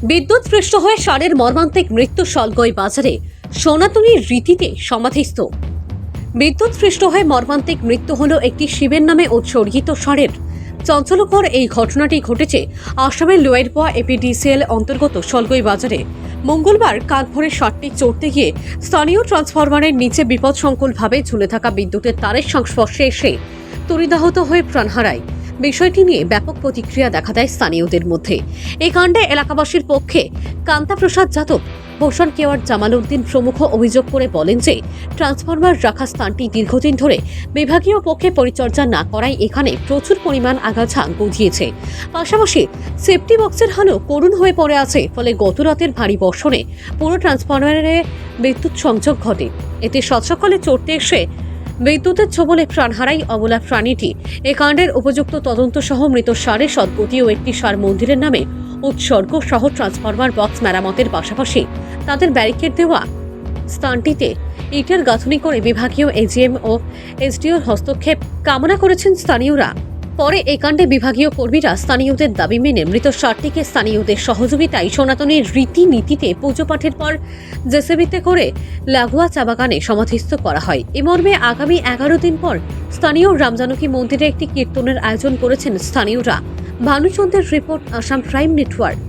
বিদ্যুৎস্পৃষ্ট হয়ে ষাঁড়ের মর্মান্তিক মৃত্যু সলগই বাজারে সনাতনী রীতিতে সমাধিস্থ। বিদ্যুৎস্পৃষ্ট হয়ে মর্মান্তিক মৃত্যু হল একটি শিবের নামে উৎসর্গিত ষাঁড়ের। চাঞ্চল্যকর এই ঘটনাটি ঘটেছে আসামের লোয়ারপোয়া এপিডিসিএল অন্তর্গত সলগই বাজারে। মঙ্গলবার কাক ভরে ষাঁড়টি চড়তে গিয়ে স্থানীয় ট্রান্সফরমারের নিচে বিপদসংকুলভাবে ঝুলে থাকা বিদ্যুতের তারের সংস্পর্শে এসে তড়িদাহত হয়ে প্রাণ হারায়। বিষয়টি নিয়ে ব্যাপক প্রতিক্রিয়া দেখা দেয় স্থানীয়দের মধ্যে। এই কাণ্ডে এলাকাবাসীর পক্ষে কান্তা প্রসাদ যাদব, ভূষণ কেওয়ার, জামাল উদ্দিন প্রমুখ অভিযোগ করে বলেন যে ট্রান্সফরমার রাখা স্থানটি দীর্ঘদিন ধরে বিভাগীয় পক্ষে পরিচর্যা না করায় এখানে প্রচুর পরিমাণ আগাছা গজিয়েছে। পাশাপাশি সেফটি বক্সের হালও করুণ হয়ে পড়ে আছে। ফলে গত রাতের ভারী বর্ষণে পুরো ট্রান্সফরমারে বিদ্যুৎ সংযোগ ঘটে। এতে সকালে চড়তে এসে বিদ্যুতের ছোবলে প্রাণ হারায় অবলা প্রাণীটি। এই কাণ্ডের উপযুক্ত তদন্ত সহ মৃত ষাঁড়ের সদ্গতি ও একটি ষাঁড় মন্দিরের নামে উৎসর্গ সহ ট্রান্সফরমার বক্স মেরামতের পাশাপাশি তাদের ব্যারিকেড দেওয়া স্থানটিতে ইটের গাঁথনি করে বিভাগীয় এজিএম ও এসডিওর হস্তক্ষেপ কামনা করেছেন স্থানীয়রা। পরে এই কাণ্ডে বিভাগীয় কর্মীরা স্থানীয়দের দাবি মেনে মৃত ষাঁড়টিকে স্থানীয়দের সহযোগিতায় সনাতনের রীতিনীতিতে পুজো পাঠের পর জেসিবিতে করে লাগোয়া চা বাগানে সমাধিস্থ করা হয়। এ মর্মে আগামী 11 দিন পর স্থানীয় রামজানকী মন্দিরে একটি কীর্তনের আয়োজন করেছেন স্থানীয়রা। ভানুচন্দ্রের রিপোর্ট, আসাম প্রাইম নেটওয়ার্ক।